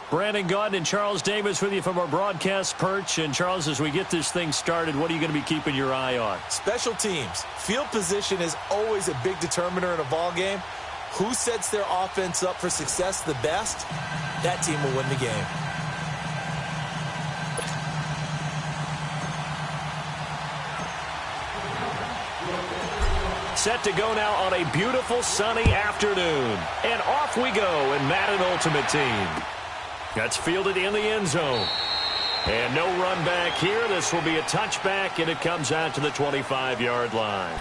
Brandon Gaudin and Charles Davis with you from our broadcast perch. And, Charles, as we get this thing started, what are you going to be keeping your eye on? Special teams. Field position is always a big determiner in a ball game. Who sets their offense up for success the best, that team will win the game. Set to go now on a beautiful sunny afternoon. And off we go in Madden Ultimate Team. That's fielded in the end zone. And no run back here. This will be a touchback, and it comes out to the 25-yard line.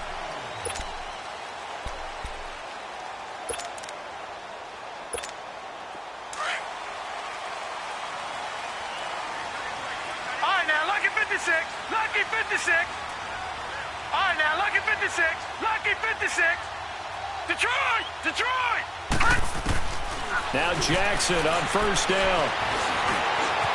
All right, now, lucky 56. Lucky 56. All right, now, lucky 56. Lucky 56. Detroit! Detroit! Now Jackson on first down.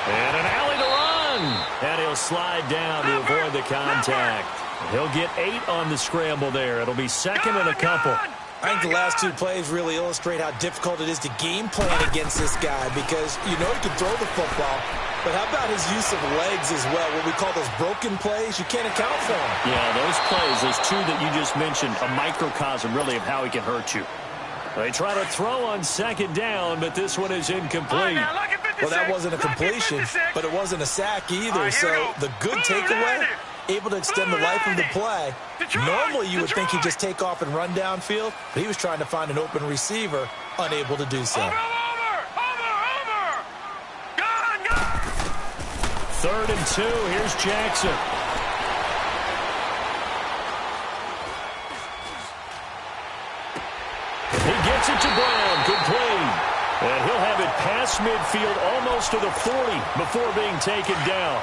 And an alley to run. And he'll slide down to avoid the contact. He'll get 8 on the scramble there. It'll be second and a couple. I think the last two plays really illustrate how difficult it is to game plan against this guy because you know he can throw the football, but how about his use of legs as well? What we call those broken plays, you can't account for them. Yeah, those plays, those two that you just mentioned, a microcosm really of how he can hurt you. They try to throw on second down, but this one is incomplete. Well, that wasn't a completion, but it wasn't a sack either. So the good takeaway, able to extend the life of the play. Normally you would think he'd just take off and run downfield, but he was trying to find an open receiver, unable to do so. Third and 2, here's Jackson. He gets it to Brown, complete. And he'll have it past midfield almost to the 40 before being taken down.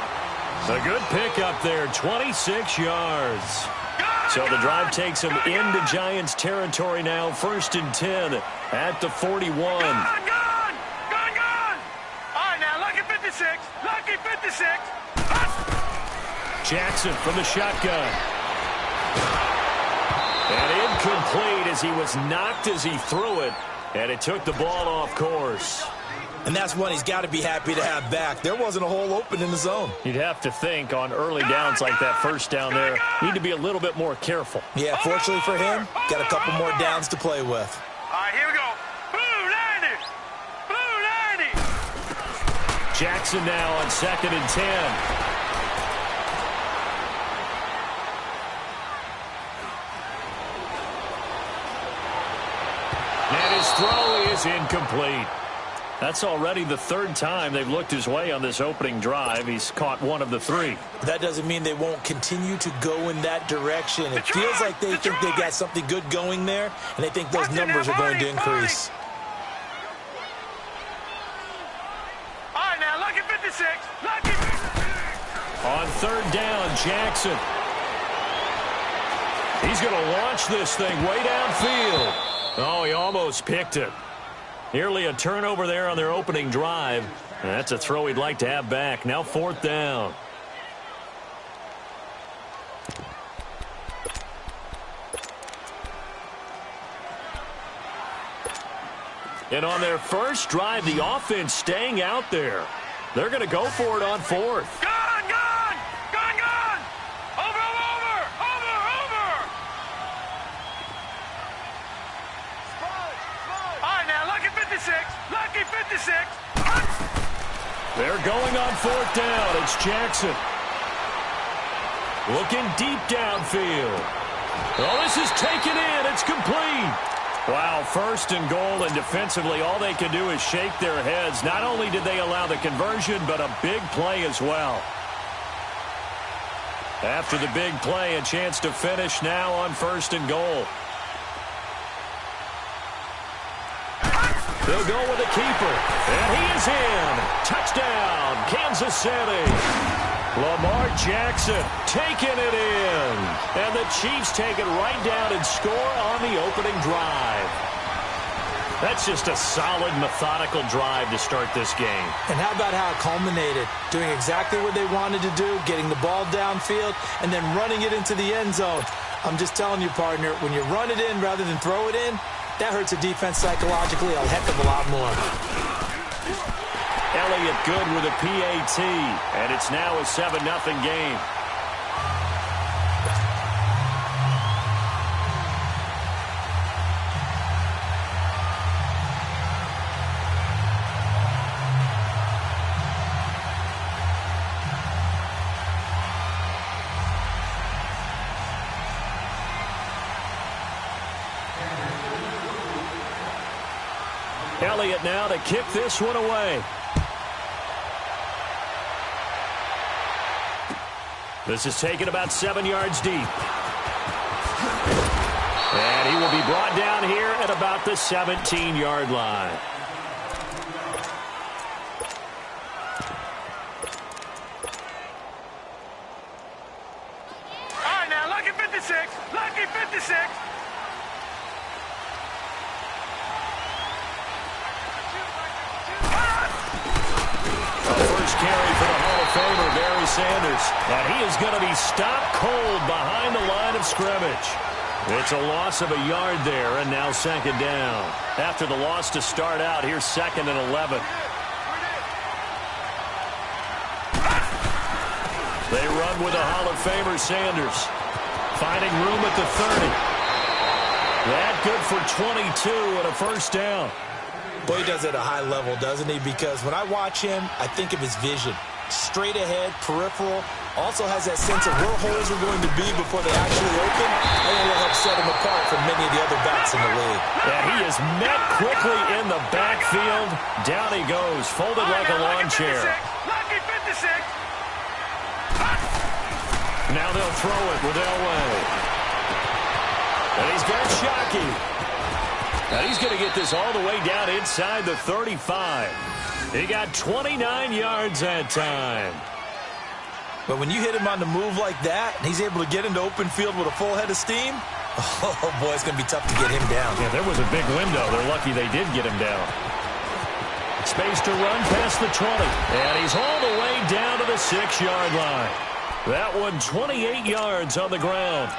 A good pickup there, 26 yards. So the drive takes him into Giants territory now, 1st and 10 at the 41. Gone! All right, now, lucky 56. Lucky 56. Jackson from the shotgun. And incomplete as he was knocked as he threw it. And it took the ball off course. And that's one he's got to be happy to have back. There wasn't a hole open in the zone. You'd have to think on early downs like that first down there, need to be a little bit more careful. Yeah, fortunately for him, got a couple more downs to play with. All right, here we go. Blue 90. Blue 90. Jackson now on 2nd and 10. And his throw is incomplete. That's already the 3rd time they've looked his way on this opening drive. He's caught 1 of the 3. That doesn't mean they won't continue to go in that direction. It feels like they think they got something good going there, and they think those numbers are going to increase. All right, now, lucky 56. Lucky. On 3rd down, Jackson. He's going to launch this thing way downfield. Oh, he almost picked it. Nearly a turnover there on their opening drive. And that's a throw he'd like to have back. Now 4th down. And on their first drive, the offense staying out there. They're going to go for it on 4th. Gone! Gone! Gone! Gone! Over! All right, now, lucky 56. Lucky 56. They're going on 4th down. It's Jackson. Looking deep downfield. Oh, this is taken in. It's complete. Wow, 1st and goal, and defensively all they can do is shake their heads. Not only did they allow the conversion, but a big play as well. After the big play, a chance to finish now on 1st and goal. They'll go with a keeper, and he is in. Touchdown, Kansas City. Lamar Jackson taking it in. And the Chiefs take it right down and score on the opening drive. That's just a solid, methodical drive to start this game. And how about how it culminated? Doing exactly what they wanted to do, getting the ball downfield, and then running it into the end zone. I'm just telling you, partner, when you run it in rather than throw it in, that hurts a defense psychologically a heck of a lot more. And Elliott good with a PAT, and it's now a 7-0 game. Elliott now to kick this one away. This is taken about 7 yards deep. And he will be brought down here at about the 17-yard line. All right, now, lucky 56. Lucky 56. Carry for the Hall of Famer, Barry Sanders. And he is going to be stopped cold behind the line of scrimmage. It's a loss of a yard there, and now second down. After the loss to start out, here's 2nd and 11. They run with the Hall of Famer, Sanders. Finding room at the 30. That good for 22 and a first down. Boy, he does it at a high level, doesn't he? Because when I watch him, I think of his vision. Straight ahead, peripheral. Also has that sense of where holes are going to be before they actually open. I think it'll help set him apart from many of the other backs in the league. And he is met quickly in the backfield. Down he goes, folded like a lawn chair. Lucky 56. Now they'll throw it with Elway. And he's got Shockey. And he's going to get this all the way down inside the 35. He got 29 yards that time. But when you hit him on the move like that, and he's able to get into open field with a full head of steam, oh, boy, it's going to be tough to get him down. Yeah, there was a big window. They're lucky they did get him down. Space to run past the 20. And he's all the way down to the 6-yard line. That one 28 yards on the ground.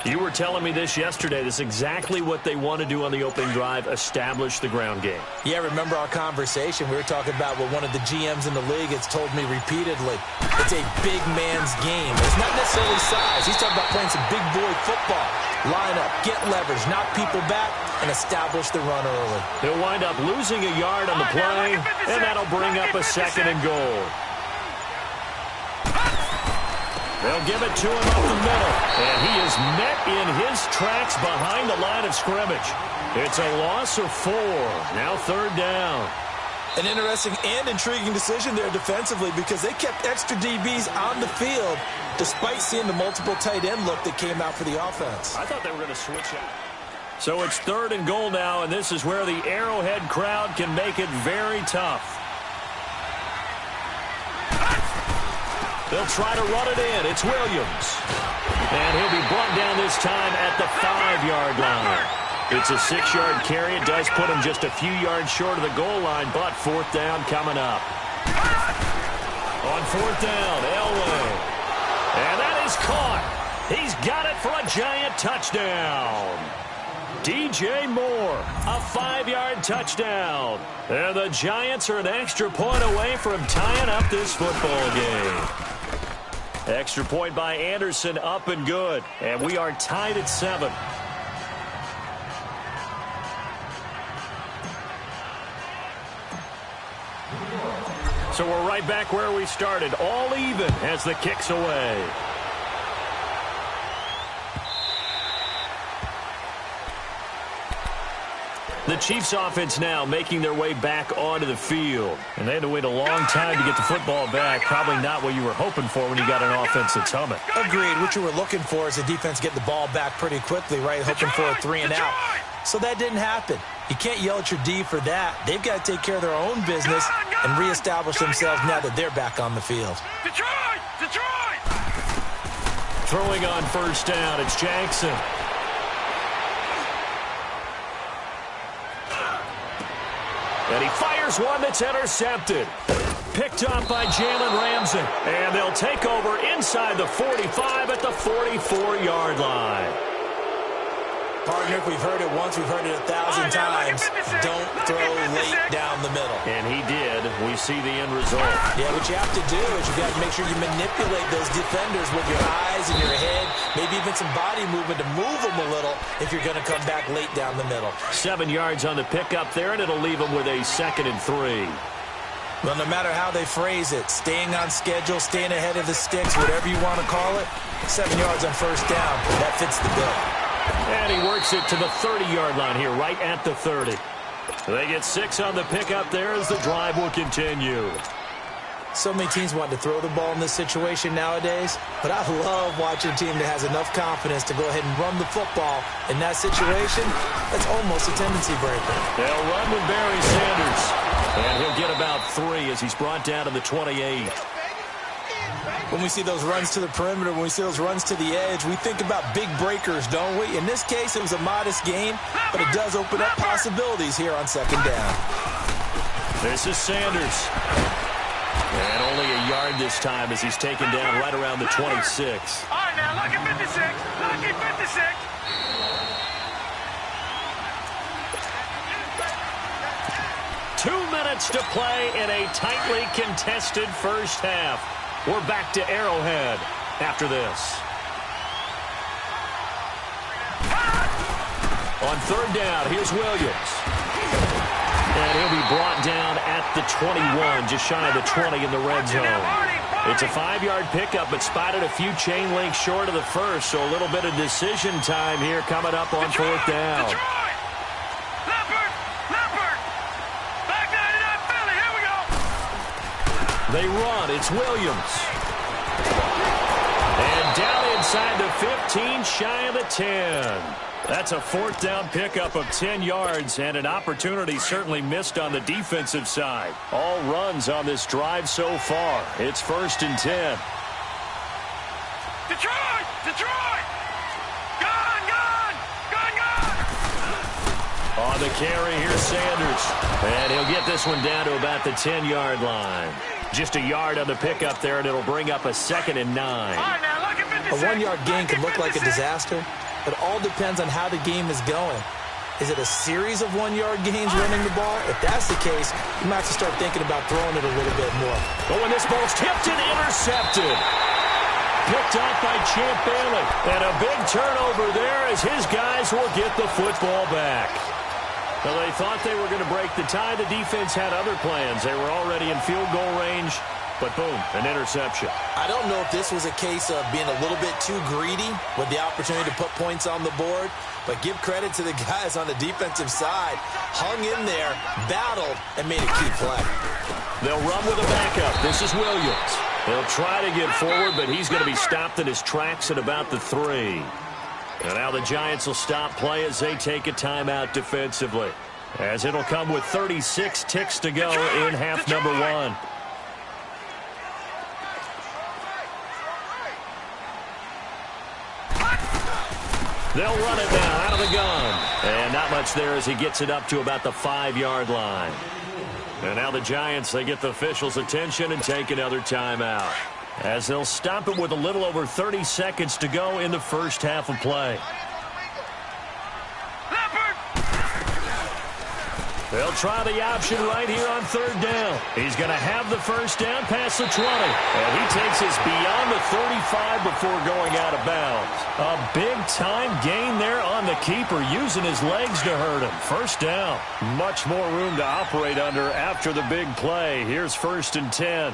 You were telling me this yesterday. This is exactly what they want to do on the opening drive, establish the ground game. Yeah, remember our conversation? We were talking about what one of the GMs in the league has told me repeatedly. It's a big man's game. It's not necessarily size. He's talking about playing some big boy football. Line up, get leverage, knock people back, and establish the run early. He'll wind up losing a yard on the play, and that'll bring up a 2nd and goal. They'll give it to him up the middle. And he is met in his tracks behind the line of scrimmage. It's a loss of 4. Now 3rd down. An interesting and intriguing decision there defensively because they kept extra DBs on the field despite seeing the multiple tight end look that came out for the offense. I thought they were going to switch out. So it's 3rd and goal now, and this is where the Arrowhead crowd can make it very tough. They'll try to run it in. It's Williams. And he'll be brought down this time at the 5-yard line. It's a 6-yard carry. It does put him just a few yards short of the goal line, but 4th down coming up. On 4th down, Elway. And that is caught. He's got it for a giant touchdown. DJ Moore, a 5-yard touchdown. And the Giants are an extra point away from tying up this football game. Extra point by Anderson, up and good. And we are tied at 7. So we're right back where we started, all even as the kick's away. The Chiefs offense now making their way back onto the field. And they had to wait a long time to get the football back. Probably not what you were hoping for when you got an offense that's humming. Agreed. What you were looking for is the defense getting the ball back pretty quickly, right? Hoping for a 3 and out. So that didn't happen. You can't yell at your D for that. They've got to take care of their own business and reestablish themselves now that they're back on the field. Detroit! Detroit! Throwing on 1st down, it's Jackson. And he fires one that's intercepted. Picked up by Jalen Ramsey. And they'll take over inside the 45 at the 44-yard line. Partner, we've heard it once, we've heard it 1,000 times. Don't throw late down the middle. And he did. We see the end result. Yeah, what you have to do is you've got to make sure you manipulate those defenders with your eyes and your head, maybe even some body movement to move them a little if you're going to come back late down the middle. 7 yards on the pickup there, and it'll leave them with a 2nd and 3. Well, no matter how they phrase it, staying on schedule, staying ahead of the sticks, whatever you want to call it, 7 yards on first down, that fits the bill. And he works it to the 30-yard line here, right at the 30. They get 6 on the pickup there as the drive will continue. So many teams want to throw the ball in this situation nowadays, but I love watching a team that has enough confidence to go ahead and run the football. In that situation, that's almost a tendency breaker. They'll run with Barry Sanders, and he'll get about 3 as he's brought down to the 28. When we see those runs to the perimeter, when we see those runs to the edge, we think about big breakers, don't we? In this case, it was a modest gain, but it does open up possibilities here on second down. This is Sanders. And only a yard this time as he's taken down right around the 26. All right, now, lucky 56. Lucky 56. Two minutes to play in a tightly contested first half. We're back to Arrowhead after this. On third down, here's Williams. And he'll be brought down at the 21, just shy of the 20 in the red zone. It's a 5-yard pickup, but spotted a few chain links short of the first, so a little bit of decision time here coming up on fourth down. They run. It's Williams. And down inside the 15, shy of the 10. That's a fourth down pickup of 10 yards and an opportunity certainly missed on the defensive side. All runs on this drive so far. It's 1st and 10. Detroit! Detroit! Gone! Gone! Gone! Gone! On the carry, here's Sanders. And he'll get this one down to about the 10-yard line. Just a yard on the pickup there, and it'll bring up a 2nd and 9. A 1-yard gain can look like a disaster. It all depends on how the game is going. Is it a series of 1-yard gains running the ball? If that's the case, you might have to start thinking about throwing it a little bit more. But when this ball's tipped and intercepted. Picked off by Champ Bailey. And a big turnover there as his guys will get the football back. Well, they thought they were going to break the tie. The defense had other plans. They were already in field goal range. But boom, an interception. I don't know if this was a case of being a little bit too greedy with the opportunity to put points on the board, but give credit to the guys on the defensive side. Hung in there, battled, and made a key play. They'll run with a backup. This is Williams. He'll try to get forward, but he's going to be stopped in his tracks at about the 3. And now the Giants will stop play as they take a timeout defensively, as it'll come with 36 ticks to go in half number 1. They'll run it now out of the gun. And not much there as he gets it up to about the 5-yard line. And now the Giants, they get the officials' attention and take another timeout, as they'll stop it with a little over 30 seconds to go in the first half of play. They'll try the option right here on third down. He's going to have the first down past the 20. And he takes us beyond the 35 before going out of bounds. A big-time gain there on the keeper, using his legs to hurt him. First down. Much more room to operate under after the big play. Here's 1st and 10.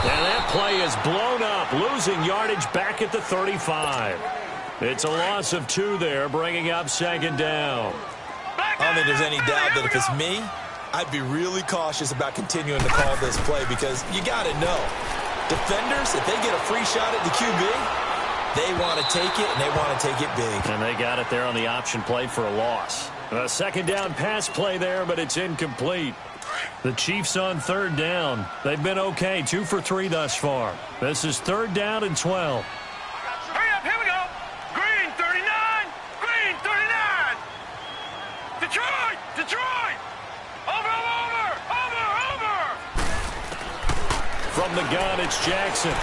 And that play is blown up, losing yardage back at the 35. It's a loss of 2 there, bringing up 2nd down. I don't think there's any doubt that if it's me, I'd be really cautious about continuing to call this play, because you got to know, defenders, if they get a free shot at the QB, they want to take it, and they want to take it big. And they got it there on the option play for a loss. A 2nd down pass play there, but it's incomplete. The Chiefs on third down. They've been okay, 2 for 3 thus far. This is 3rd down and 12. Hurry up, here we go. Green 39, Green 39. Detroit, Detroit. Over. From the gun, it's Jackson.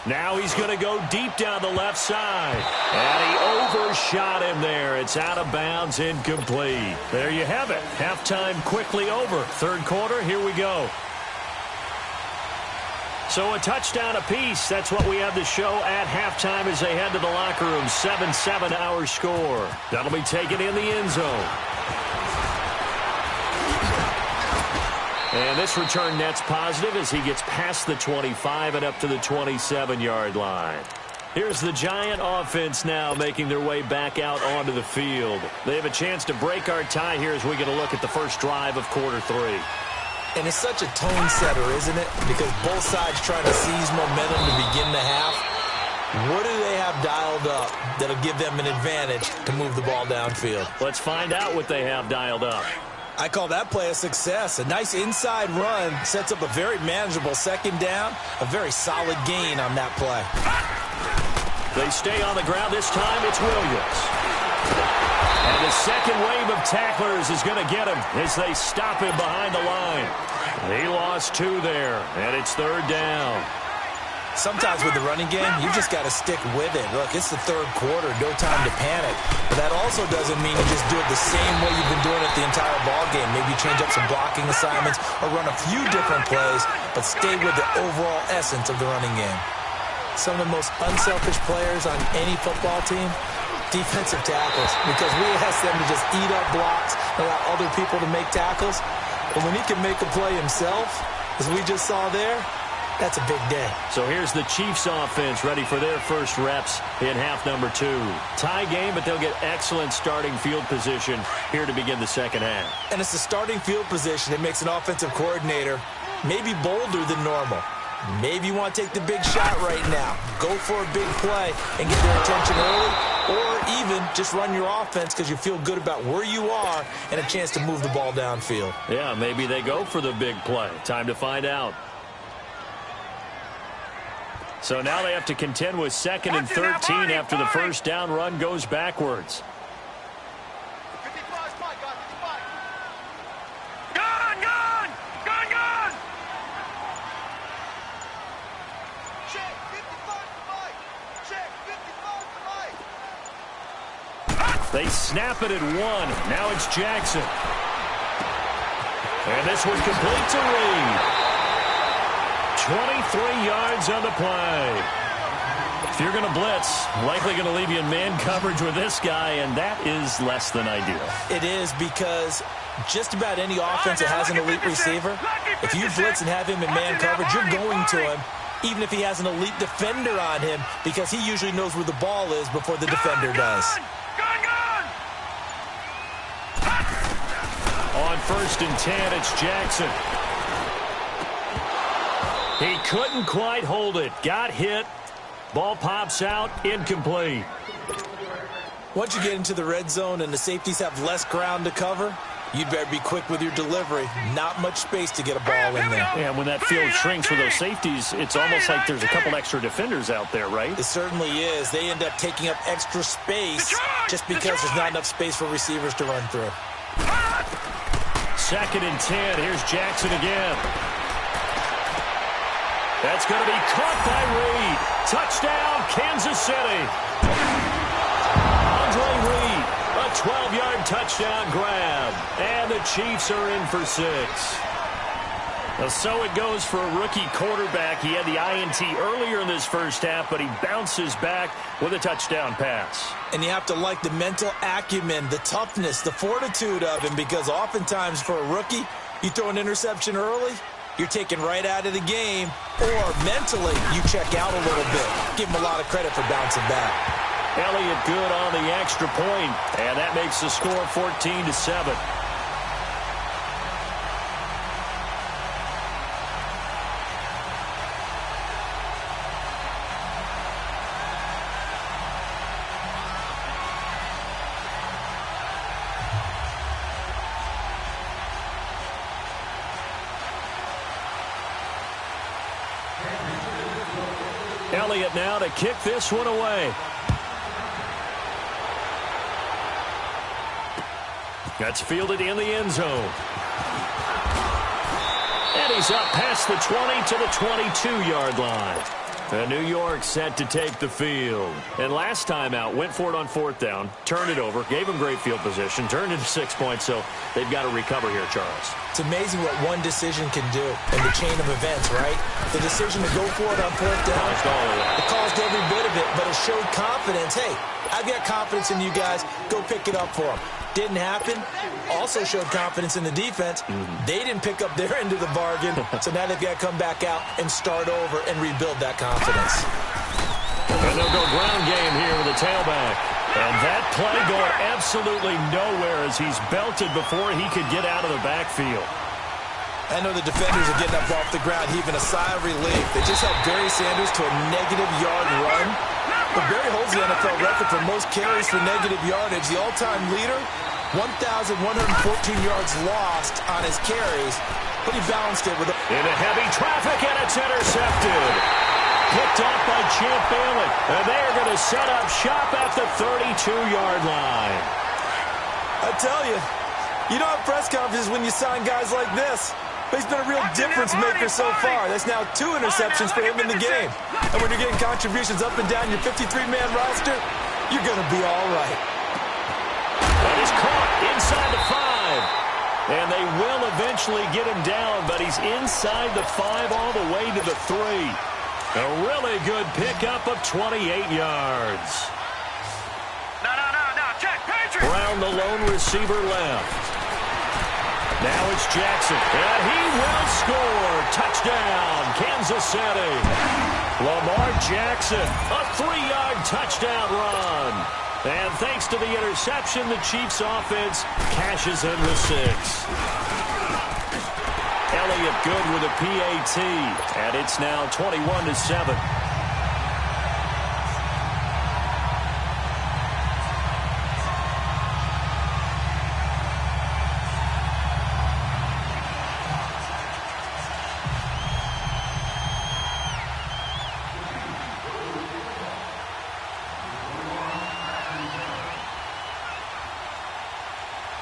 Now he's going to go deep down the left side. And he overshot him there. It's out of bounds, incomplete. There you have it. Halftime quickly over. Third quarter, here we go. So a touchdown apiece. That's what we have to show at halftime as they head to the locker room. 7-7 our score. That'll be taken in the end zone. And this return net's positive as he gets past the 25 and up to the 27-yard line. Here's the Giant offense now making their way back out onto the field. They have a chance to break our tie here as we get a look at the first drive of quarter three. And it's such a tone setter, isn't it? Because both sides trying to seize momentum to begin the half. What do they have dialed up that'll give them an advantage to move the ball downfield? Let's find out what they have dialed up. I call that play a success. A nice inside run sets up a very manageable second down. A very solid gain on that play. They stay on the ground this time. It's Williams. And the second wave of tacklers is going to get him as they stop him behind the line. He lost 2 there, and it's third down. Sometimes with the running game, you just got to stick with it. Look, it's the third quarter, no time to panic. But that also doesn't mean you just do it the same way you've been doing it the entire ball game. Maybe change up some blocking assignments or run a few different plays, but stay with the overall essence of the running game. Some of the most unselfish players on any football team, defensive tackles, because we ask them to just eat up blocks and allow other people to make tackles. But when he can make a play himself, as we just saw there, that's a big day. So here's the Chiefs offense ready for their first reps in half number 2. Tie game, but they'll get excellent starting field position here to begin the second half. And it's the starting field position that makes an offensive coordinator maybe bolder than normal. Maybe you want to take the big shot right now. Go for a big play and get their attention early, or even just run your offense because you feel good about where you are and a chance to move the ball downfield. Yeah, maybe they go for the big play. Time to find out. So now they have to contend with 2nd and 13 after the first down run goes backwards. They snap it at 1. Now it's Jackson. And this was complete to Reed. 23 yards on the play. If you're going to blitz, likely going to leave you in man coverage with this guy, and that is less than ideal. It is, because just about any offense that has an elite receiver, if you blitz and have him in man coverage, you're going to him, even if he has an elite defender on him, because he usually knows where the ball is before the defender does. On 1st and 10, it's Jackson. He couldn't quite hold it. Got hit. Ball pops out. Incomplete. Once you get into the red zone and the safeties have less ground to cover, you'd better be quick with your delivery. Not much space to get a ball in there. Yeah, when that field shrinks with those safeties, it's almost like there's a couple extra defenders out there, right? It certainly is. They end up taking up extra space just because there's not enough space for receivers to run through. 2nd and 10. Here's Jackson again. That's going to be caught by Reed. Touchdown, Kansas City. Andre Reed, a 12-yard touchdown grab. And the Chiefs are in for 6. Well, so it goes for a rookie quarterback. He had the INT earlier in this first half, but he bounces back with a touchdown pass. And you have to like the mental acumen, the toughness, the fortitude of him, because oftentimes for a rookie, you throw an interception early, you're taken right out of the game, or mentally you check out a little bit. Give him a lot of credit for bouncing back. Elliott good on the extra point, and that makes the score 14-7. Elliott now to kick this one away. That's fielded in the end zone. And he's up past the 20 to the 22-yard line. And New York set to take the field. And last time out, went for it on 4th down, turned it over, gave them great field position, turned it to 6 points, so they've got to recover here, Charles. It's amazing what one decision can do in the chain of events, right? The decision to go for it on 4th down, it caused every bit of it, but it showed confidence. Hey, I've got confidence in you guys. Go pick it up for them. Didn't happen. Also showed confidence in the defense. They didn't pick up their end of the bargain, so now they've got to come back out and start over and rebuild that confidence. And they'll go ground game here with a tailback. And that play going absolutely nowhere as he's belted before he could get out of the backfield. I know the defenders are getting up off the ground, heaving a sigh of relief. They just held Barry Sanders to a -yard run. But Barry holds the NFL record for most carries for negative yardage. The all-time leader, 1,114 yards lost on his carries, but he balanced it with a... Into heavy traffic, and it's intercepted. Picked up by Champ Bailey, and they are going to set up shop at the 32-yard line. I tell you, you don't have press conferences when you sign guys like this. But he's been a real difference maker so far. That's now 2 interceptions for him in the game. And when you're getting contributions up and down your 53-man roster, you're going to be all right. That is caught inside the 5. And they will eventually get him down, but he's inside the 5 all the way to the 3. A really good pickup of 28 yards. No. Check, Patriot. Brown, the lone receiver, left. Now it's Jackson, and he will score. Touchdown, Kansas City. Lamar Jackson, a 3-yard touchdown run. And thanks to the interception, the Chiefs' offense cashes in the 6. Elliott good with a PAT, and it's now 21-7.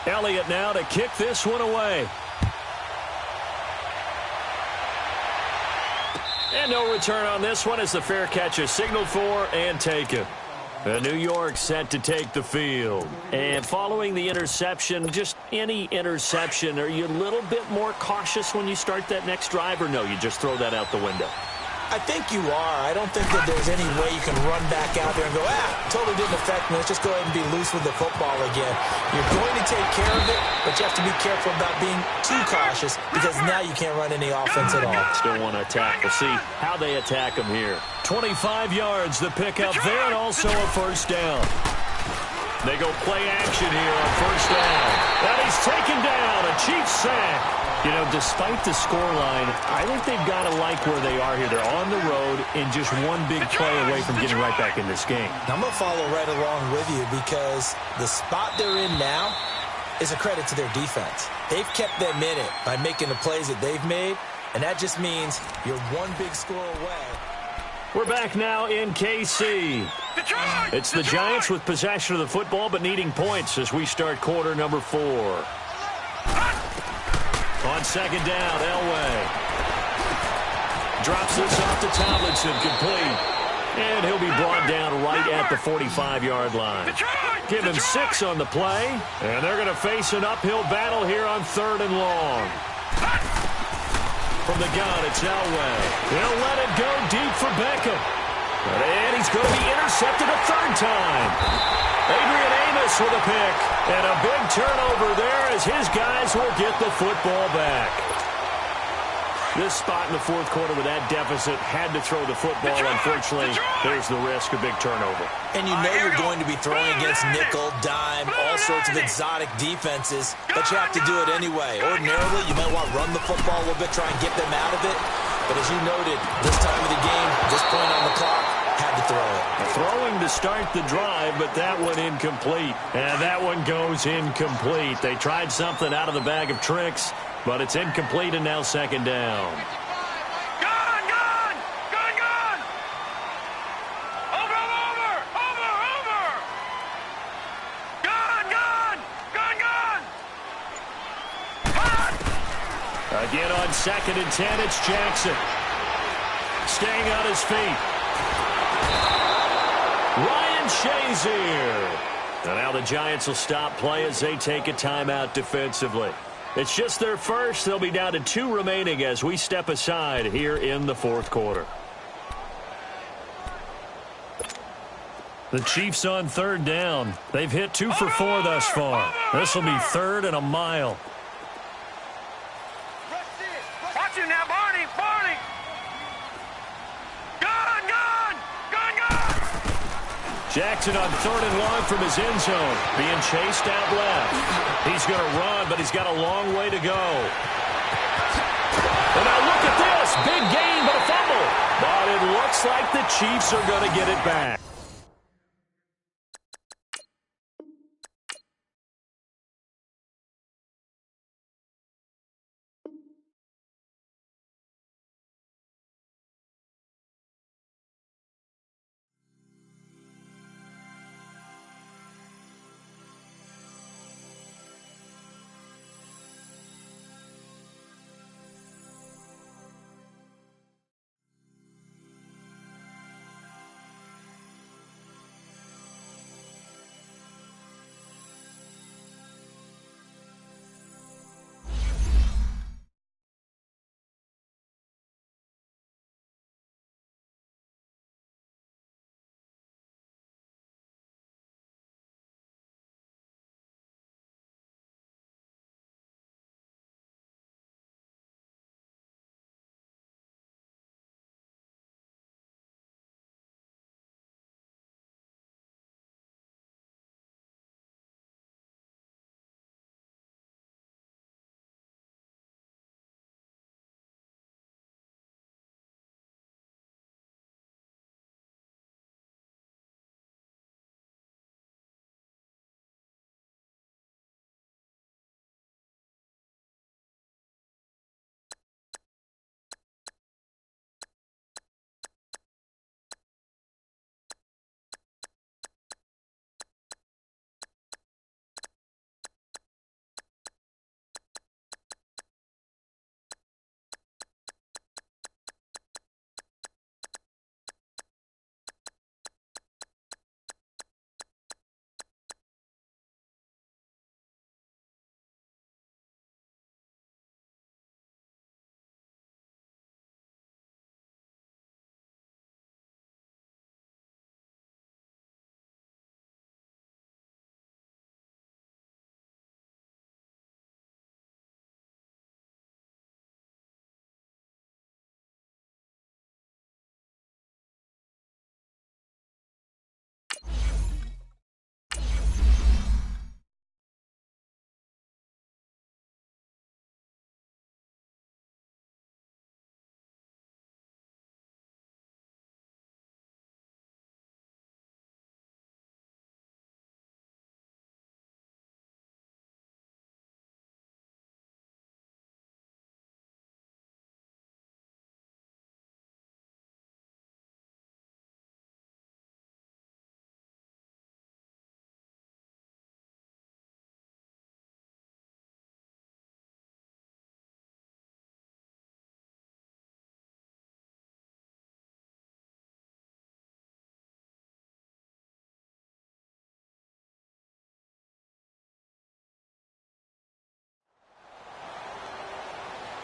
Elliott now to kick this one away. And no return on this one as the fair catch is signaled for and taken. New York set to take the field. And following the interception, just any interception, are you a little bit more cautious when you start that next drive, or no, you just throw that out the window? I think you are. I don't think that there's any way you can run back out there and go, totally didn't affect me. Let's just go ahead and be loose with the football again. You're going to take care of it, but you have to be careful about being too cautious because now you can't run any offense at all. Still want to attack. We'll see how they attack him here. 25 yards, the pickup there, and also a 1st down. They go play action here on 1st down. And he's taken down, a Chiefs sack. You know, despite the scoreline, I think they've got to like where they are here. They're on the road and just one big play away from getting right back in this game. I'm going to follow right along with you because the spot they're in now is a credit to their defense. They've kept them in it by making the plays that they've made, and that just means you're one big score away. We're back now in KC. It's the Giants with possession of the football but needing points as we start quarter number 4. On 2nd down, Elway. Drops this off to Tomlinson, complete. And he'll be brought down right at the 45-yard line. Give him 6 on the play. And they're going to face an uphill battle here on 3rd and long. From the gun, it's Elway. He'll let it go deep for Beckham. And he's going to be intercepted a 3rd time. Adrian Amos with a pick. And a big turnover there as his guys will get the football back. This spot in the 4th quarter with that deficit had to throw the football. Unfortunately, there's the risk of big turnover. And you know you're going to be throwing against nickel, dime, all sorts of exotic defenses, but you have to do it anyway. Ordinarily, you might want to run the football a little bit, try and get them out of it. But as you noted, this time of the game, this point on the clock, had to throw it. Throwing to start the drive, but that one incomplete. And that one goes incomplete. They tried something out of the bag of tricks, but it's incomplete and now 2nd down. Gone! Over! Gone! Again on 2nd and 10, it's Jackson. Staying on his feet. Ryan Shazier. And now the Giants will stop play as they take a timeout defensively. It's just their first. They'll be down to 2 remaining as we step aside here in the fourth quarter. The Chiefs on third down. They've hit 2 for 4 thus far. This will be 3rd and a mile. Watch him now, Barney! Barney! Gun! Gun! Gun! Gun! Jackson on 3rd and long from his end zone. Being chased out left. He's going to run, but he's got a long way to go. And now look at this. Big gain, but a fumble. But it looks like the Chiefs are going to get it back.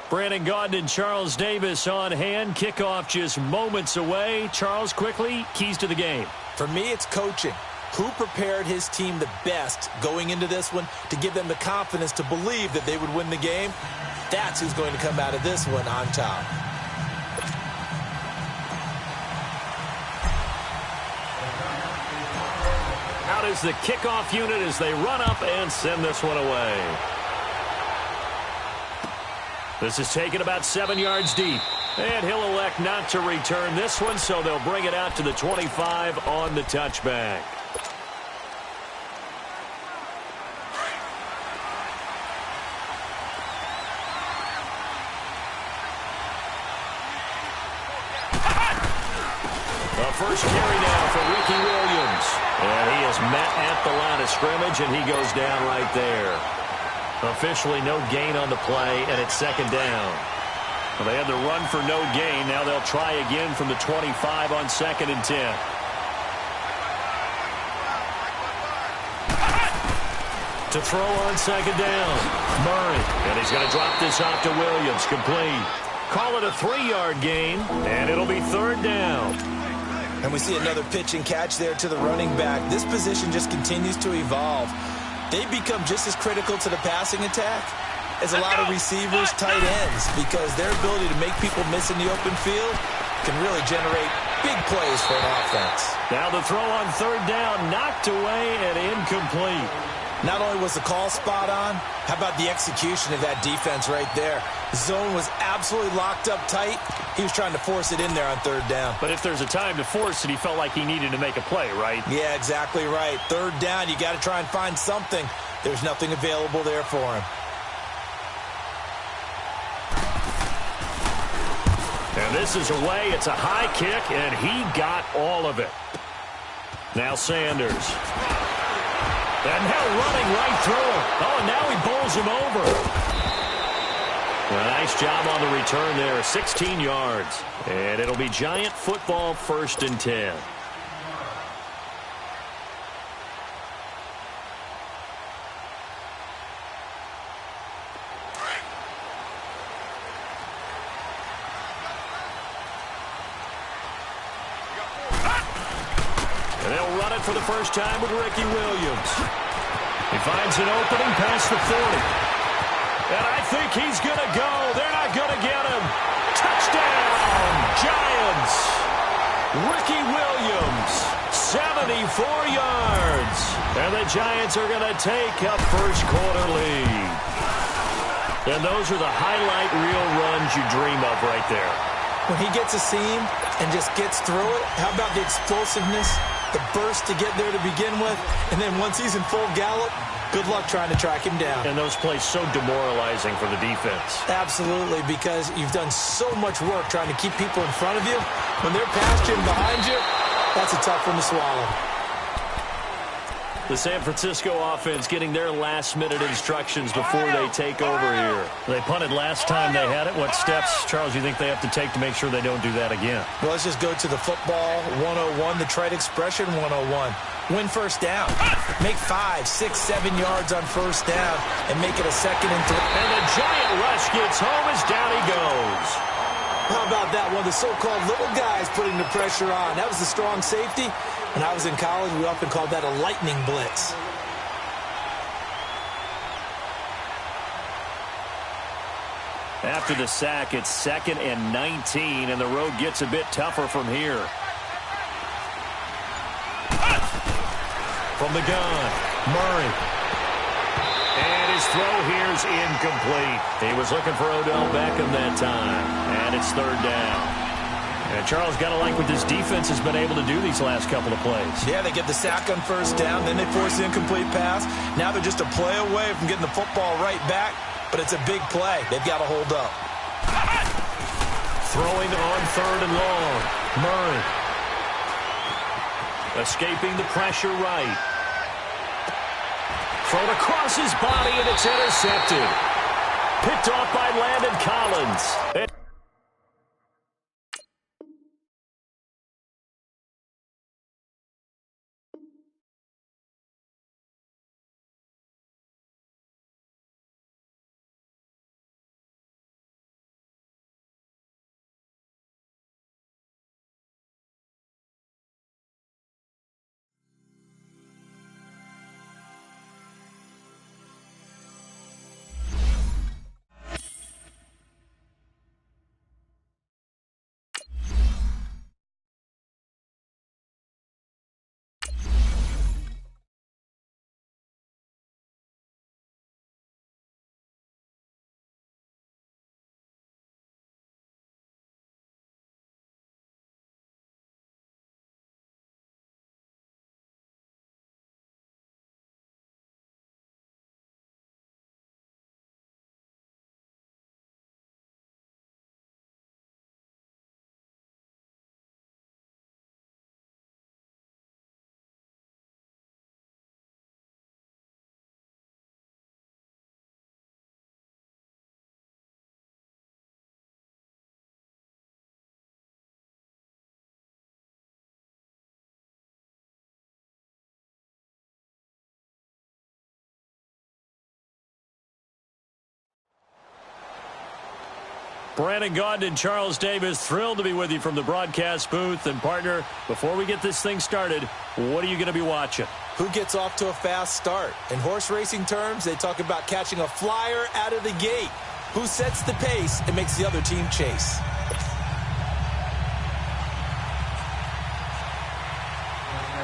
Brandon Gaudin and Charles Davis on hand. Kickoff just moments away. Charles, quickly, keys to the game. For me, it's coaching. Who prepared his team the best going into this one to give them the confidence to believe that they would win the game? That's who's going to come out of this one on top. Out is the kickoff unit as they run up and send this one away. This is taken about 7 yards deep. And he'll elect not to return this one, so they'll bring it out to the 25 on the touchback. The first carry now for Ricky Williams. And he is met at the line of scrimmage, and he goes down right there. Officially no gain on the play, and it's second down. Well, they had the run for no gain. Now they'll try again from the 25 on 2nd and 10. To throw on 2nd down. Murray. And he's going to drop this off to Williams. Complete. Call it a 3-yard gain, and it'll be 3rd down. And we see another pitch and catch there to the running back. This position just continues to evolve. They become just as critical to the passing attack as a lot of receivers, tight ends, because their ability to make people miss in the open field can really generate big plays for an offense. Now the throw on 3rd down, knocked away and incomplete. Not only was the call spot on, how about the execution of that defense right there? The zone was absolutely locked up tight. He was trying to force it in there on 3rd down. But if there's a time to force it, he felt like he needed to make a play, right? Yeah, exactly right. 3rd down, you got to try and find something. There's nothing available there for him. And this is away. It's a high kick, and he got all of it. Now Sanders. And now running right through him. Oh, and now he bowls him over. Well, nice job on the return there. 16 yards. And it'll be Giant football, 1st and 10. And they'll run it for the first time with Ricky Williams. He finds an opening past the 40. And I think he's going to go. They're not going to get him. Touchdown, Giants. Ricky Williams, 74 yards. And the Giants are going to take a first-quarter lead. And those are the highlight reel runs you dream of right there. When he gets a seam and just gets through it, how about the explosiveness, the burst to get there to begin with, and then once he's in full gallop, good luck trying to track him down. And those plays so demoralizing for the defense. Absolutely, because you've done so much work trying to keep people in front of you. When they're past you and behind you, that's a tough one to swallow. The San Francisco offense getting their last-minute instructions before they take over here. They punted last time they had it. What steps, Charles, you think they have to take to make sure they don't do that again? Well, let's just go to the football 101, the trade expression 101. Win first down. Make 5, 6, 7 yards on first down and make it a 2nd and 3. And the Giant rush gets home as down he goes. How about that one? The so-called little guys putting the pressure on. That was the strong safety. When I was in college, we often called that a lightning blitz. After the sack, it's 2nd and 19, and the road gets a bit tougher from here. From the gun, Murray. And his throw here's incomplete. He was looking for Odell Beckham that time, and it's 3rd down. And Charles, got to like what this defense has been able to do these last couple of plays. Yeah, they get the sack on first down, then they force the incomplete pass. Now they're just a play away from getting the football right back, but it's a big play. They've got to hold up. Throwing on 3rd and long. Murray. Escaping the pressure right. Thrown across his body, and it's intercepted. Picked off by Landon Collins. Brandon Gaudin and Charles Davis, thrilled to be with you from the broadcast booth. And, partner, before we get this thing started, what are you going to be watching? Who gets off to a fast start? In horse racing terms, they talk about catching a flyer out of the gate. Who sets the pace and makes the other team chase?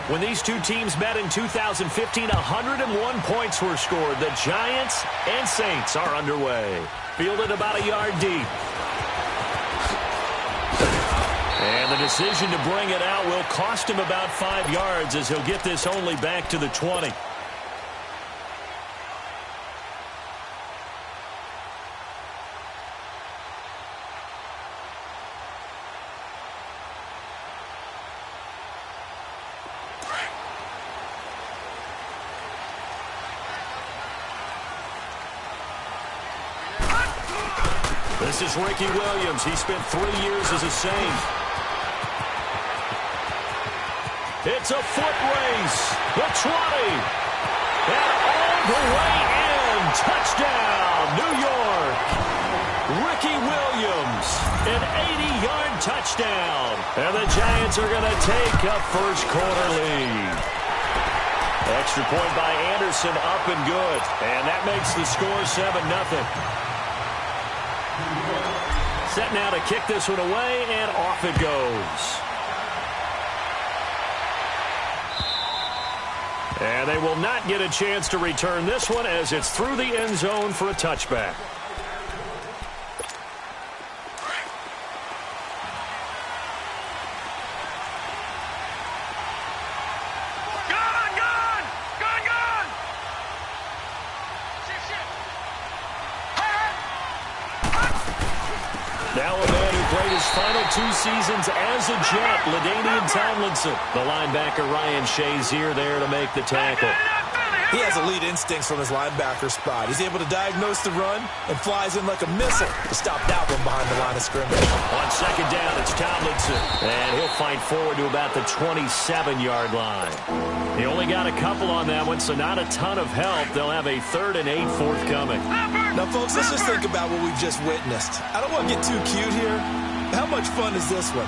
When these two teams met in 2015, 101 points were scored. The Giants and Saints are underway. Fielded about a yard deep. And the decision to bring it out will cost him about 5 yards as he'll get this only back to the 20. This is Ricky Williams. He spent 3 years as a Saint. It's a foot race. The 20. And all the way in. Touchdown, New York. Ricky Williams, an 80-yard touchdown. And the Giants are going to take a first quarter lead. Extra point by Anderson, up and good. And that makes the score 7-0. Set now to kick this one away, and off it goes. And they will not get a chance to return this one as it's through the end zone for a touchback. Now a man who played his final 2 seasons as a Jet, LaDainian Tomlinson. The linebacker Ryan Shazier there to make the tackle. He has elite instincts from his linebacker spot. He's able to diagnose the run and flies in like a missile to stop that one behind the line of scrimmage. On second down, it's Tomlinson. And he'll fight forward to about the 27-yard line. He only got a couple on that one, so not a ton of help. They'll have a 3rd and 8 forthcoming. Now, folks, let's just think about what we've just witnessed. I don't want to get too cute here. How much fun is this one?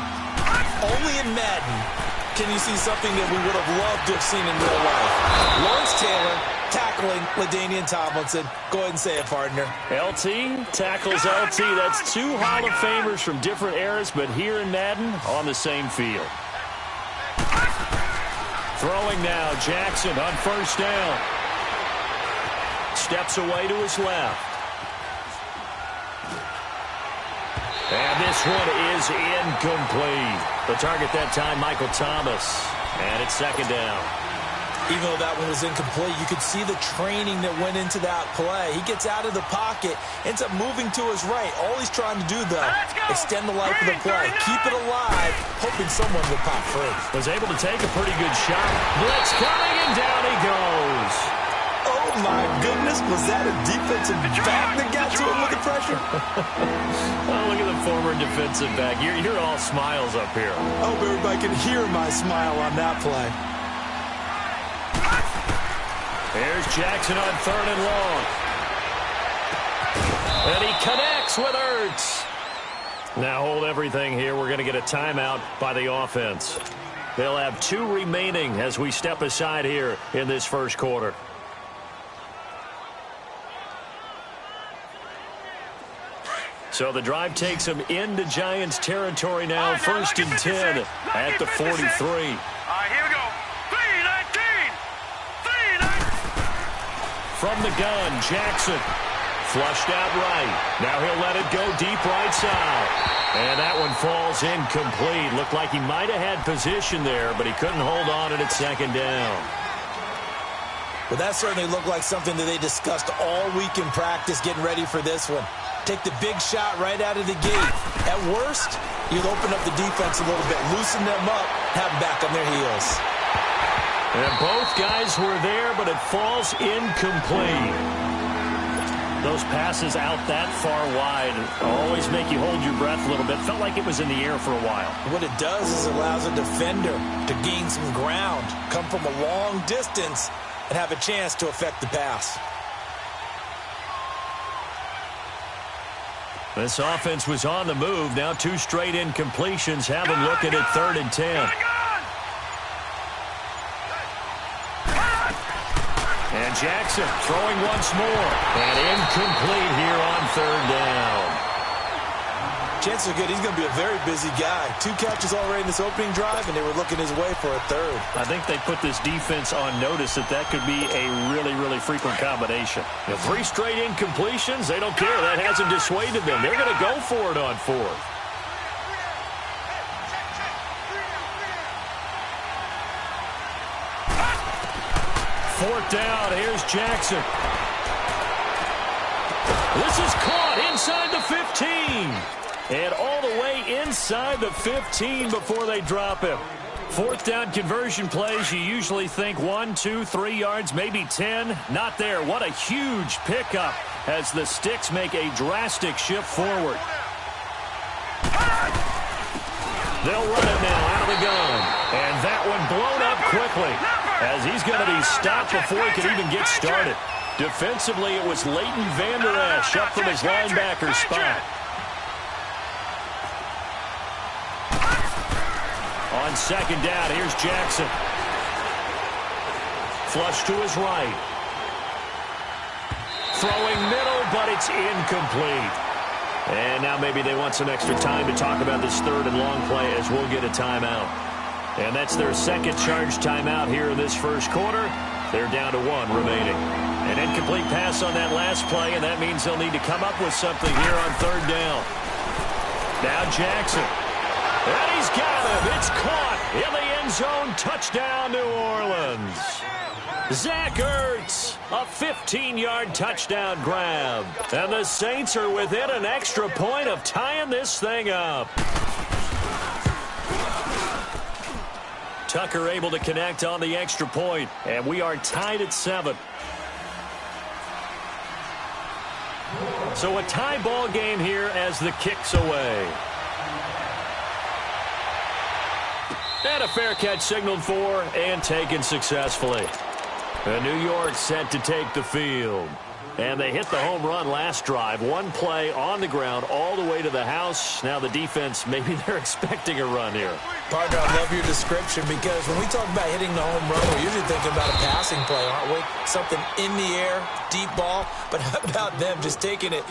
Only in Madden can you see something that we would have loved to have seen in real life. Lawrence Taylor tackling LaDainian Tomlinson. Go ahead and say it, partner. LT tackles LT. That's 2 Hall of Famers from different eras, but here in Madden on the same field. Throwing now, Jackson on first down. Steps away to his left. And this one is incomplete. The target that time, Michael Thomas. And it's second down. Even though that one was incomplete, you could see the training that went into that play. He gets out of the pocket, ends up moving to his right. All he's trying to do, though, extend the life of the play. Keep it alive, hoping someone will pop free. Was able to take a pretty good shot. Blitz coming, and down he goes. Oh, my goodness. Was that a defensive back that got to him with the pressure? Oh, look at the former defensive back. You're all smiles up here. I hope everybody can hear my smile on that play. Here's Jackson on 3rd and long. And he connects with Ertz. Now hold everything here. We're going to get a timeout by the offense. They'll have 2 remaining as we step aside here in this first quarter. So the drive takes them into Giants territory now. 1st and 10 at the 43. All right, here we go. 3-19. From the gun, Jackson. Flushed out right. Now he'll let it go deep right side. And that one falls incomplete. Looked like he might have had position there, but he couldn't hold on at second down. Well, that certainly looked like something that they discussed all week in practice getting ready for this one. Take the big shot right out of the gate. At worst, you'll open up the defense a little bit, loosen them up, have them back on their heels. And both guys were there, but it falls incomplete. Those passes out that far wide always make you hold your breath a little bit. Felt like it was in the air for a while. What it does is it allows a defender to gain some ground, come from a long distance, and have a chance to affect the pass. This offense was on the move. Now 2 straight incompletions have them looking at 3rd and 10. And Jackson throwing once more. And incomplete here on 3rd down. Chances are good he's going to be a very busy guy. 2 catches already in this opening drive, and they were looking his way for a 3rd. I think they put this defense on notice that could be a really, really frequent combination. 3 straight incompletions, they don't care. That hasn't dissuaded them. They're going to go for it on 4th. Fourth down, here's Jackson. This is caught inside the 15. And all the way inside the 15 before they drop him. 4th down conversion plays, you usually think 1, 2, 3 yards, maybe 10. Not there. What a huge pickup as the Sticks make a drastic shift forward. They'll run it now out of the gun. And that one blown up quickly as he's going to be stopped before he can even get started. Defensively, it was Leighton Vander Esch up from his linebacker spot. On 2nd down, here's Jackson. Flush to his right. Throwing middle, but it's incomplete. And now maybe they want some extra time to talk about this 3rd and long play as we'll get a timeout. And that's their 2nd charge timeout here in this 1st quarter. They're down to 1 remaining. An incomplete pass on that last play, and that means they'll need to come up with something here on 3rd down. Now Jackson. And he's got him. It's caught in the end zone. Touchdown, New Orleans. Zach Ertz, a 15-yard touchdown grab. And the Saints are within an extra point of tying this thing up. Tucker able to connect on the extra point, and we are tied at 7. So a tie ball game here as the kick's away. And a fair catch signaled for and taken successfully. And New York set to take the field. And they hit the home run last drive. 1 play on the ground all the way to the house. Now the defense, maybe they're expecting a run here. Partner, I love your description because when we talk about hitting the home run, we're usually thinking about a passing play, aren't we? Something in the air, deep ball. But how about them just taking it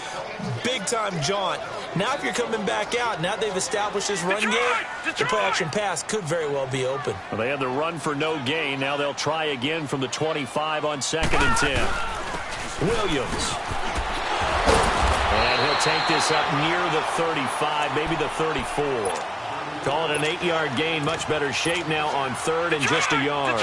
big-time jaunt? Now if you're coming back out, now they've established this run game, the play-action pass could very well be open. Well, they had the run for no gain. Now they'll try again from the 25 on 2nd and 10. Williams. And he'll take this up near the 35, maybe the 34. Call it an 8-yard gain. Much better shape now on 3rd and just a yard.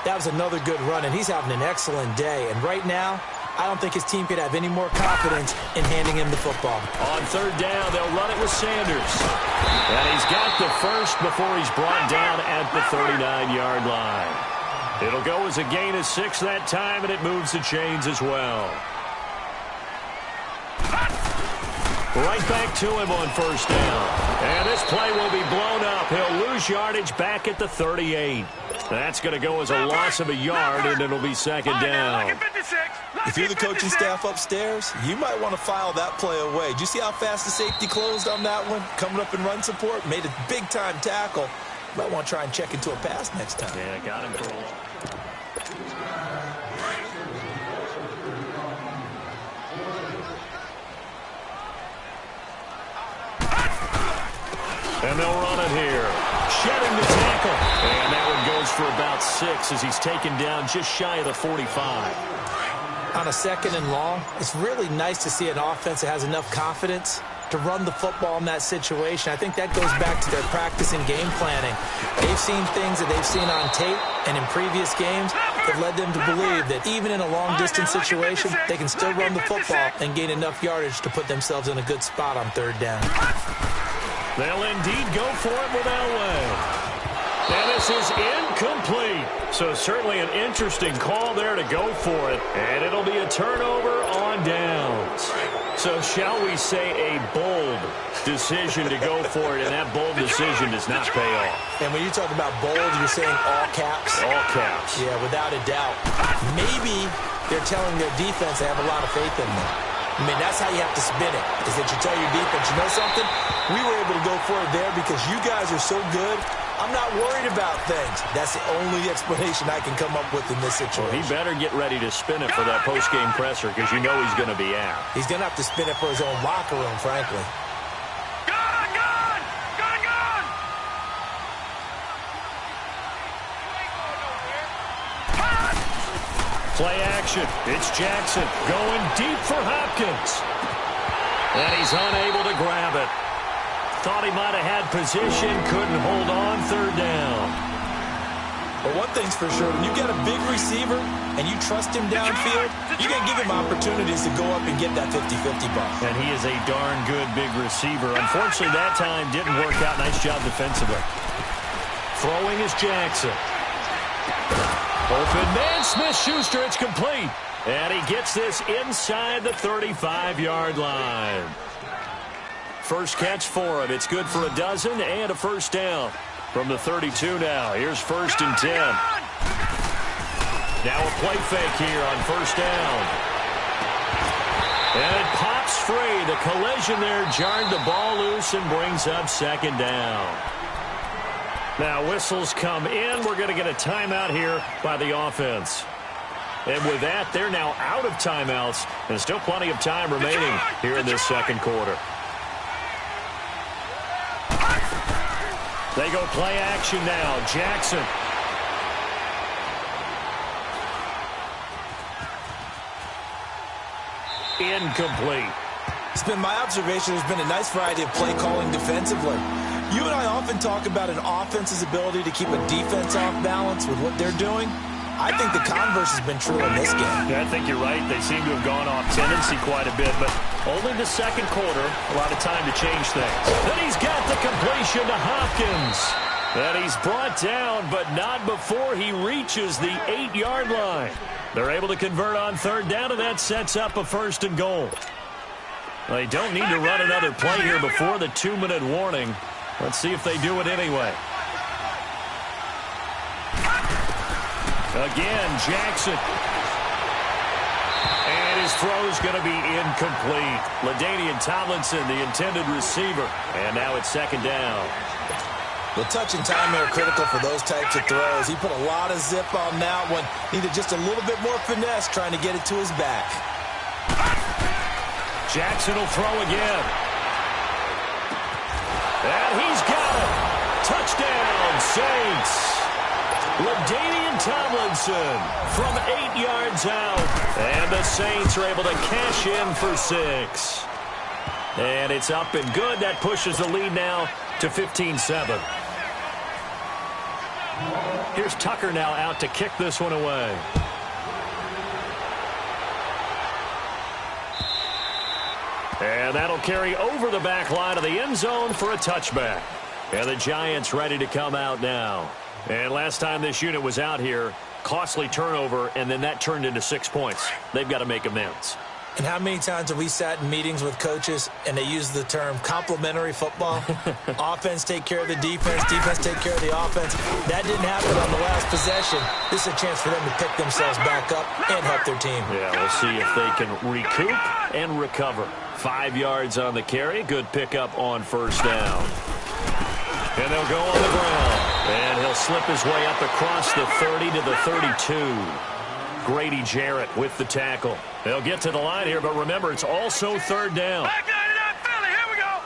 That was another good run, and he's having an excellent day. And right now, I don't think his team could have any more confidence in handing him the football. On 3rd down, they'll run it with Sanders. And he's got the first before he's brought down at the 39-yard line. It'll go as a gain of 6 that time, and it moves the chains as well. Right back to him on 1st down. And this play will be blown up. He'll lose yardage back at the 38. That's going to go as a loss of a yard, and it'll be 2nd down. If you're the coaching staff upstairs, you might want to file that play away. Did you see how fast the safety closed on that one? Coming up in run support, made a big-time tackle. Might want to try and check into a pass next time. Yeah, got him. And they'll run it here. Shedding the tackle. And that one goes for about 6 as he's taken down just shy of the 45. On a 2nd and long, it's really nice to see an offense that has enough confidence to run the football in that situation. I think that goes back to their practice and game planning. They've seen things that they've seen on tape and in previous games that led them to believe that even in a long-distance situation, they can still run the football and gain enough yardage to put themselves in a good spot on 3rd down. They'll indeed go for it with Elway. And this is incomplete. So certainly an interesting call there to go for it. And it'll be a turnover on downs. So shall we say a bold decision to go for it, and that bold decision does not pay off. And when you talk about bold, you're saying all caps? All caps. Yeah, without a doubt. Maybe they're telling their defense they have a lot of faith in them. I mean, that's how you have to spin it, is that you tell your defense, you know something? We were able to go for it there because you guys are so good. I'm not worried about things. That's the only explanation I can come up with in this situation. Well, he better get ready to spin it for that post-game presser because you know he's going to be out. He's going to have to spin it for his own locker room, frankly. Play action. It's Jackson going deep for Hopkins. And he's unable to grab it. Thought he might have had position, couldn't hold on, third down. But one thing's for sure, when you get a big receiver and you trust him downfield, you're going to give him opportunities to go up and get that 50-50 ball. And he is a darn good big receiver. Unfortunately, that time didn't work out. Nice job defensively. Throwing is Jackson. Open man, Smith-Schuster, it's complete. And he gets this inside the 35-yard line. First catch for him. It's good for a dozen and a first down. From the 32 now. Here's 1st and 10. Now a play fake here on first down. And it pops free. The collision there jarred the ball loose and brings up 2nd down. Now whistles come in. We're going to get a timeout here by the offense. And with that, they're now out of timeouts. And still plenty of time remaining here in this second quarter. They go play action now. Jackson. Incomplete. It's been my observation there's been a nice variety of play calling defensively. You and I often talk about an offense's ability to keep a defense off balance with what they're doing. I think the converse has been true in this game. Yeah, I think you're right. They seem to have gone off tendency quite a bit, but only the second quarter, a lot of time to change things. Then he's got the completion to Hopkins. And he's brought down, but not before he reaches the 8-yard line. They're able to convert on third down, and that sets up a 1st and goal. They don't need to run another play here before the 2-minute warning. Let's see if they do it anyway. Again, Jackson. And his throw's going to be incomplete. LaDainian Tomlinson, the intended receiver. And now it's 2nd down. The touch and time are critical for those types of throws. He put a lot of zip on that one. Needed just a little bit more finesse trying to get it to his back. Jackson will throw again. And he's got it. Touchdown, Saints. LaDainian Tomlinson from 8 yards out. And the Saints are able to cash in for 6. And it's up and good. That pushes the lead now to 15-7. Here's Tucker now out to kick this one away. And that'll carry over the back line of the end zone for a touchback. And the Giants ready to come out now. And last time this unit was out here, costly turnover, and then that turned into 6 points. They've got to make amends. And how many times have we sat in meetings with coaches and they use the term complementary football? Offense take care of the defense, defense take care of the offense. That didn't happen on the last possession. This is a chance for them to pick themselves back up and help their team. Yeah, we'll see if they can recoup and recover. 5 yards on the carry. Good pickup on first down. And they'll go on the ground. And he'll slip his way up across the 30 to the 32. Grady Jarrett with the tackle. They'll get to the line here, but remember, it's also third down. Back line it up, Philly. Here we go.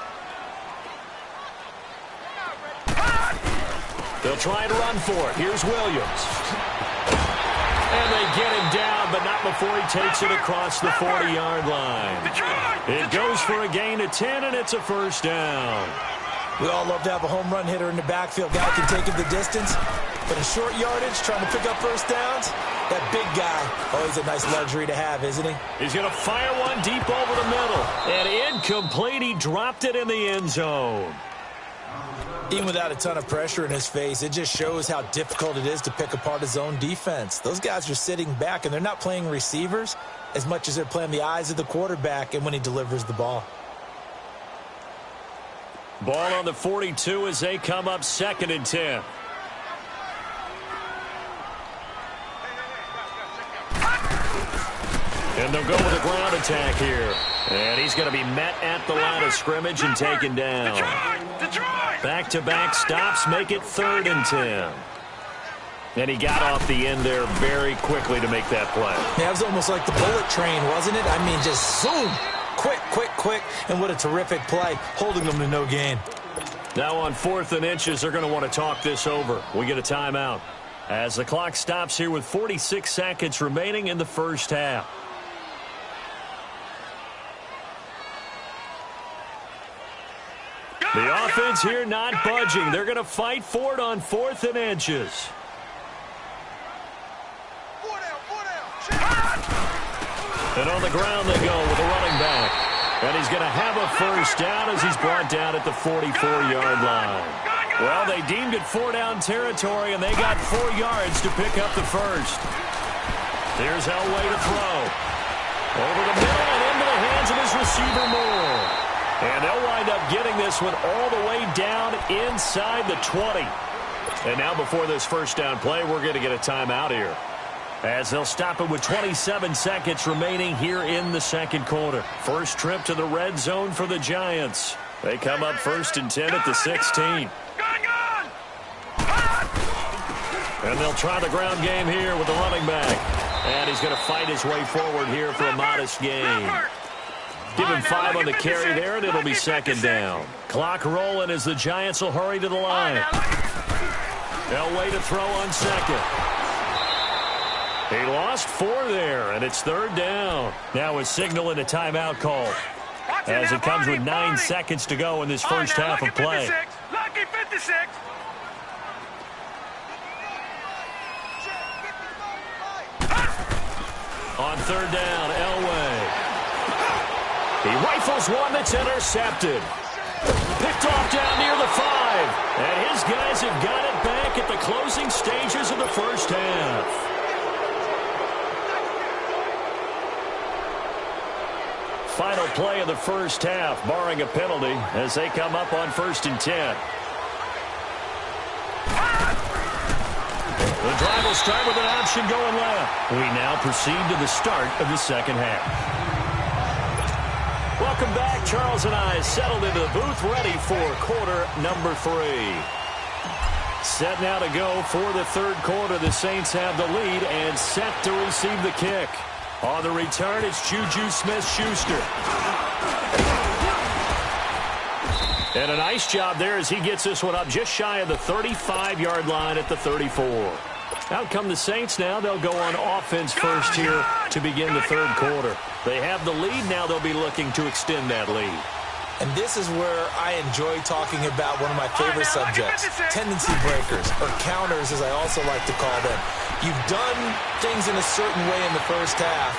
They'll try to run for it. Here's Williams. And they get him down, but not before he takes it across the 40-yard line. It goes for a gain of 10, and it's a first down. We all love to have a home run hitter in the backfield. Guy can take it the distance. But in short yardage, trying to pick up first downs, that big guy, always a nice luxury to have, isn't he? He's going to fire one deep over the middle. And incomplete. He dropped it in the end zone. Even without a ton of pressure in his face, it just shows how difficult it is to pick apart his own defense. Those guys are sitting back, and they're not playing receivers as much as they're playing the eyes of the quarterback and when he delivers the ball. Ball on the 42 as they come up 2nd and 10. And they'll go with a ground attack here. And he's going to be met at the line of scrimmage and taken down. Back-to-back stops make it 3rd and 10. And he got off the end there very quickly to make that play. Yeah, it was almost like the bullet train, wasn't it? I mean, just zoom. Quick, quick, quick. And what a terrific play, holding them to no gain. Now on 4th and inches, they're going to want to talk this over. We get a timeout as the clock stops here with 46 seconds remaining in the first half. The offense here not budging. They're going to fight for it on 4th and inches. And on the ground they go with a running back. And he's going to have a first down as he's brought down at the 44-yard line. Well, they deemed it 4-down territory, and they got 4 yards to pick up the first. Here's Elway to throw. Over the middle and into the hands of his receiver Moore. And they'll wind up getting this one all the way down inside the 20. And now before this first down play, we're going to get a timeout here, as they'll stop it with 27 seconds remaining here in the second quarter. First trip to the red zone for the Giants. They come up 1st and 10 at the 16. And they'll try the ground game here with the running back. And he's going to fight his way forward here for a modest gain. Give him 5 on the carry there, and it'll be 2nd down. Clock rolling as the Giants will hurry to the line. Elway to throw on 2nd. He lost 4 there, and it's 3rd down. Now is signaling a timeout call, as it comes with 9 seconds to go in this first half of play. Lucky 56. On 3rd down, Elway. He rifles one that's intercepted. Picked off down near the 5. And his guys have got it back at the closing stages of the first half. Final play of the first half, barring a penalty, as they come up on 1st and 10. The drive will start with an option going left. We now proceed to the start of the second half. Welcome back. Charles and I settled into the booth, ready for quarter number 3. Set now to go for the 3rd quarter. The Saints have the lead and set to receive the kick. On the return, it's Juju Smith-Schuster. And a nice job there as he gets this one up just shy of the 35-yard line at the 34. Out come the Saints now. They'll go on offense first here to begin the 3rd quarter. They have the lead. Now they'll be looking to extend that lead. And this is where I enjoy talking about one of my favorite subjects, tendency breakers, or counters as I also like to call them. You've done things in a certain way in the first half,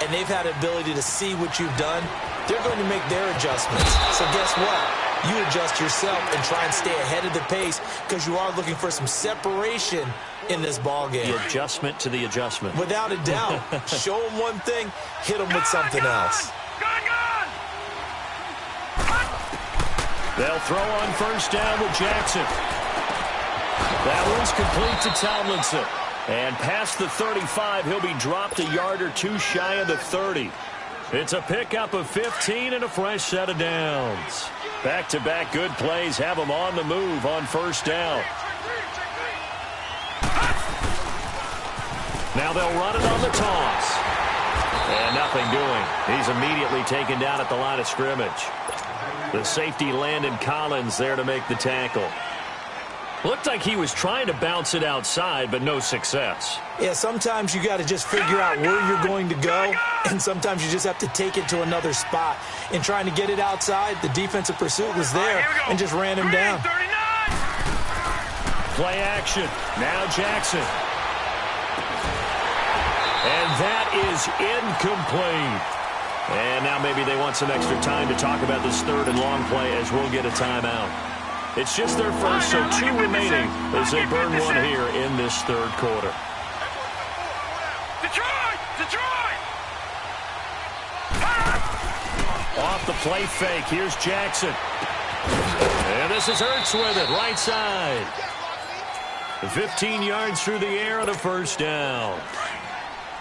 and they've had the ability to see what you've done. They're going to make their adjustments. So guess what? You adjust yourself and try and stay ahead of the pace, because you are looking for some separation in this ball game. The adjustment to the adjustment. Without a doubt. Show them one thing, hit them with something else. They'll throw on 1st down with Jackson. That one's complete to Tomlinson. And past the 35, he'll be dropped a yard or 2 shy of the 30. It's a pickup of 15 and a fresh set of downs. Back-to-back good plays have them on the move on 1st down. Now they'll run it on the toss. And nothing doing. He's immediately taken down at the line of scrimmage. The safety Landon Collins there to make the tackle. Looked like he was trying to bounce it outside, but no success. Yeah, sometimes you got to just figure out where you're going to go, and sometimes you just have to take it to another spot. In trying to get it outside, the defensive pursuit was there and just ran him down. Play action. Now Jackson. And that is incomplete. And now maybe they want some extra time to talk about this 3rd and long play, as we'll get a timeout. It's just their first, so 2 remaining as they burn one here in this 3rd quarter. Detroit! Off the play fake, here's Jackson. And this is Hurts with it, right side. 15 yards through the air and a 1st down.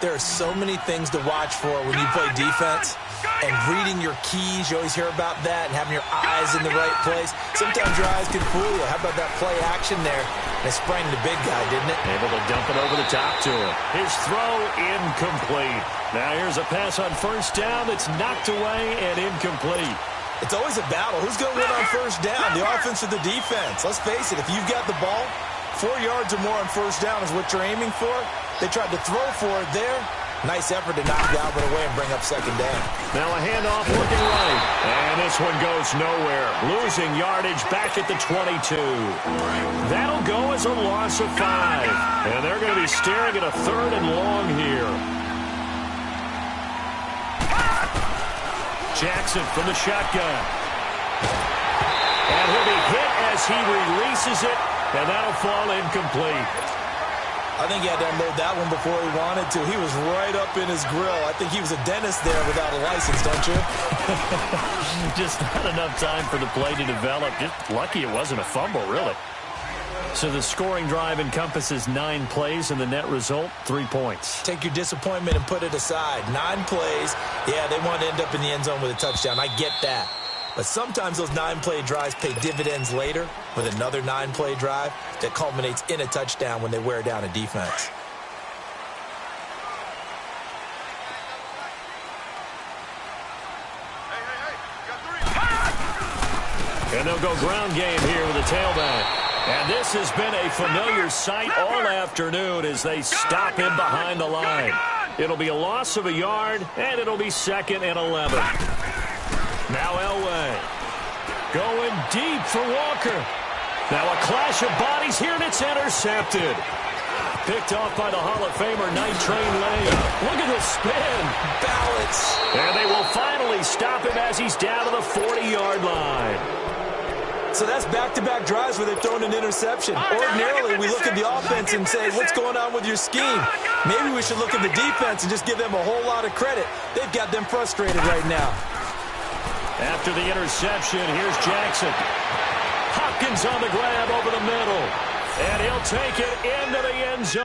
There are so many things to watch for when you play defense. And reading your keys, you always hear about that, and having your eyes in the right place. Sometimes your eyes can fool you. How about that play action there? And it sprang the big guy, didn't it? Able to dump it over the top to him. His throw incomplete. Now here's a pass on first down that's knocked away and incomplete. It's always a battle. Who's going to win on first down, the offense or the defense? Let's face it, if you've got the ball, 4 yards or more on first down is what you're aiming for. They tried to throw for it there. Nice effort to knock Galvin away and bring up second down. Now a handoff looking right. And this one goes nowhere. Losing yardage back at the 22. That'll go as a loss of 5. And they're going to be staring at a 3rd and long here. Jackson from the shotgun. And he'll be hit as he releases it. And that'll fall incomplete. I think he had to unload that one before he wanted to. He was right up in his grill. I think he was a dentist there without a license, don't you? Just not enough time for the play to develop. Just lucky it wasn't a fumble, really. So the scoring drive encompasses 9 plays, and the net result, 3 points. Take your disappointment and put it aside. 9 plays. Yeah, they want to end up in the end zone with a touchdown. I get that. But sometimes those 9-play drives pay dividends later with another 9-play drive that culminates in a touchdown when they wear down a defense. And they'll go ground game here with a tailback. And this has been a familiar sight all afternoon as they stop him behind the line. It'll be a loss of a yard, and it'll be 2nd and 11. Now Elway going deep for Walker. Now a clash of bodies here, and it's intercepted. Picked off by the Hall of Famer Night Train Lane. Look at the spin. Balance. And they will finally stop him as he's down to the 40-yard line. So that's back-to-back drives where they've thrown an interception. Ordinarily, we look at the offense and say, what's going on with your scheme? Maybe we should look at the defense and just give them a whole lot of credit. They've got them frustrated right now. After the interception, here's Jackson. Hopkins on the grab over the middle. And he'll take it into the end zone.